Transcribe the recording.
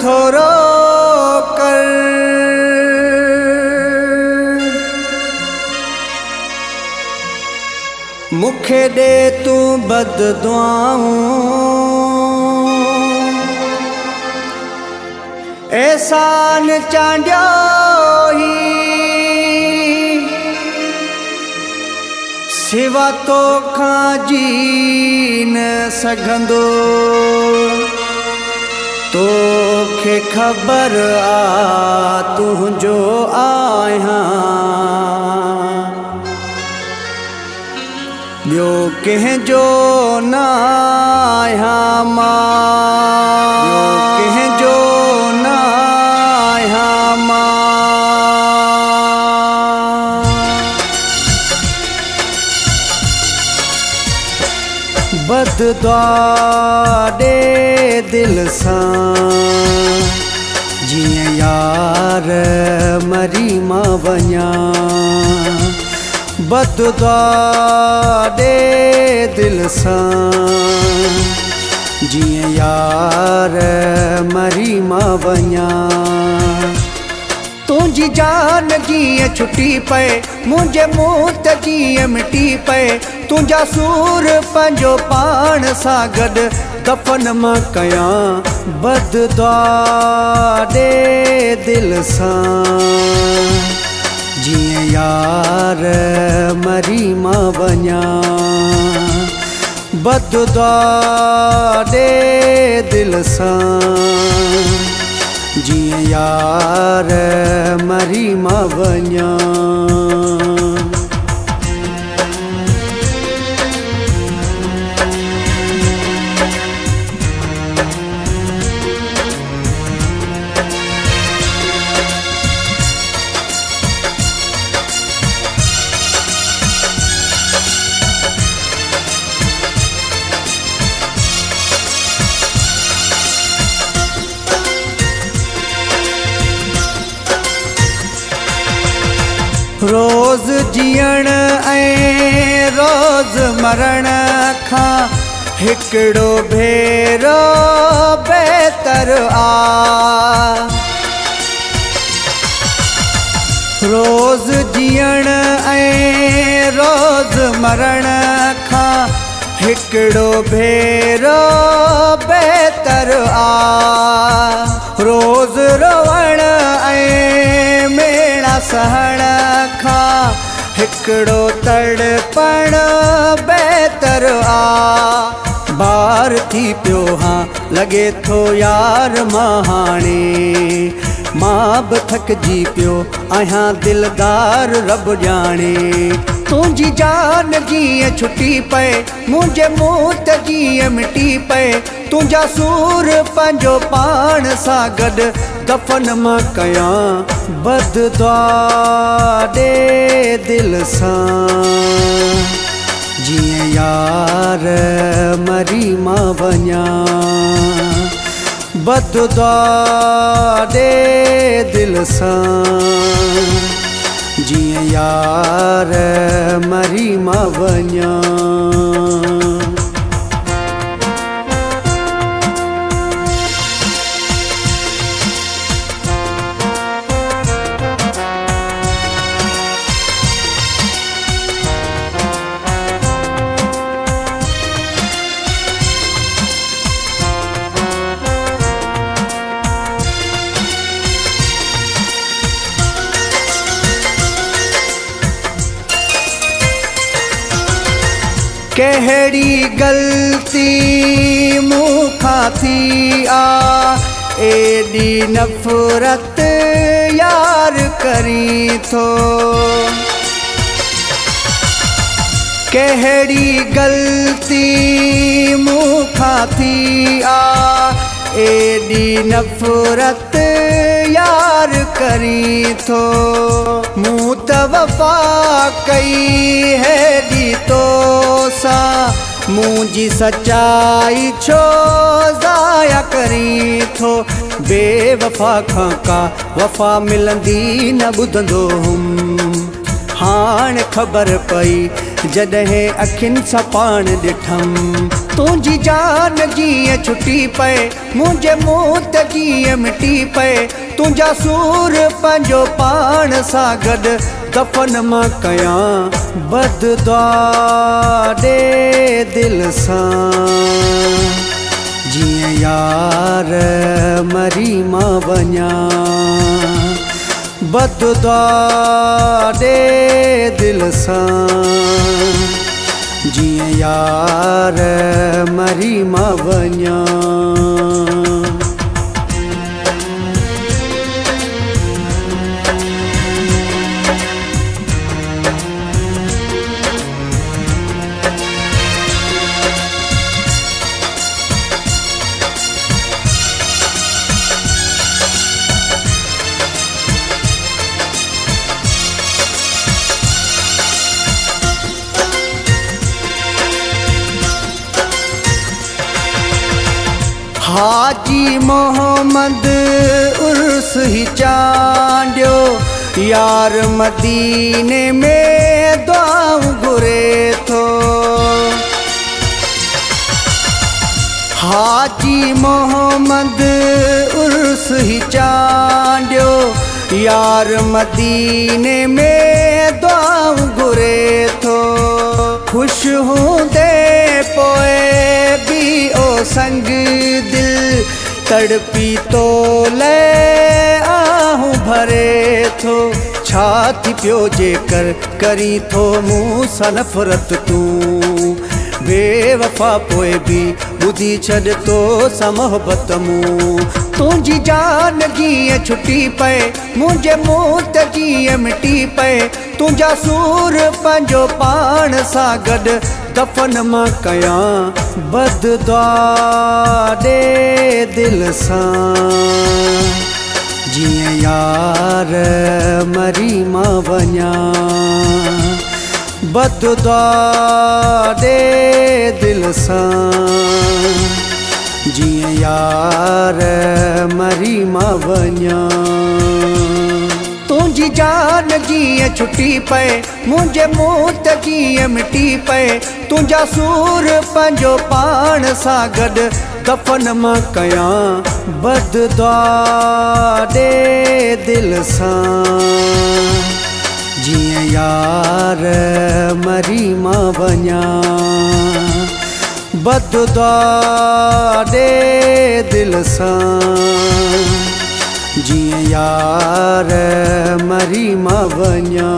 थोरो कर, मुखे दे तू बददुआऊं। एहसान चांडियो ही सिवा तो खां जी न सघंदो। तोखे ख़बर आ तुंहिंजो आहियां, ॿियो कंहिंजो न आहियां मां, ॿियो कंहिंजो न आहियां मां। बददुआ ॾे दिल सां, जीअं यार मरी मां वञां। बददुआ ॾे दिल सां, जीअं यार मरी मां वञां। तुंहिंजी जान जीअं छुटी पए, मुंहिंजे मुंहुं ते जीअं मिटी पए। तुंहिंजा सूर पंहिंजो पाण सां गॾु दफ़न मां कयां। बददुआ ॾे दिल सां, जीअं यार मरी मां वञां। बददुआ ॾे दिल सां, जीअं यार मरी मां वञां। रोज़ जीअण ऐं रोज़ मरण खां हिकिड़ो भेरो बहितर आ। रोज़ जीअण ऐं रोज़ मरण खां हिकिड़ो भेरो बहितर आ। रोज़ रोवण ऐं मेणा सहण खां हिकिड़ो तड़पण बहितर आ। बार थी पियो हां लॻे थो यार मां हाणे, मां बि थकिजी पियो आहियां दिलदार रब ॼाणे। तुंहिंजी जान जीअं छुटी पए, मुंहिंजे मुंहुं ते जीअं मिटी पए। तुंहिंजा सूर पंहिंजो पाण सां गॾु दफ़न मां कयां। बददुआ ॾे दिल सां, जीअं यार मरी मां वञां। बददुआ ॾे दिल सां, जीअं यार मरी मां वञां। कहिड़ी ग़लती मूंखां थी आ, एॾी नफ़रत यार करी थो। कहिड़ी ग़लती मूंखां थी आ, एॾी नफ़रत यार करी थो। मूं त वफ़ा कई हेॾी तो सां, मुंहिंजी सचाई छो ज़ाया करी थो। बेवफ़ा खां का वफ़ा मिलंदी न ॿुधंदो हुउमि, हाणे ख़बर पई जॾहिं अखियुनि सां पाण ॾिठमि तुंहिंजी जान जीअं छुटी पए मुंहिंजे मुंहं ते जीअं मिटी पए तुंहिंजा सूर पंहिंजो पाण सां गॾु दफ़न मां कयां बददुआ ॾे दिल सां जीअं यार मरी मां वञा बददुआ ॾे दिल सां जीअं यार मरी मां वञा हाजी मोहम्मद उर्स ही चांडियो यार मदीने में दुआऊं घुरे थो हाजी मोहम्मद उर्स ही चांडियो यार मदीने में दुआऊं घुरे थो खुश हूंदे पोए भी ओ संग दिल तड़पी तो ले आहूं भरे थो छा थी पियो जेकर करी थो मूं सां नफ़रत तूं बेवफ़ा पोइ बि ॿुधी छॾ तो सां मोहबत मूं तुंहिंजी जान जीअं छुटी पए मुंहिंजे मुंहं ते जीअं मिटी पए तुंहिंजा सूर पंहिंजो पाण सां गॾु दफ़न मां कयां बददुआ ॾे दिल सां जीअं यार मरी मां वञा बददुआ ॾे दिल सां जीअं यार मरी मां वञा तुंहिंजी जान जीअं छुटी पए मुंहिंजे मुंहं ते जीअं मिटी पए तुंहिंजा सूर पंहिंजो पाण सां गॾु दफ़न मां कयां बददुआ ॾे दिल सां जीअं यार मरी मां वञा बददुआ ॾे दिल सां जीअं यार मरी मां वञा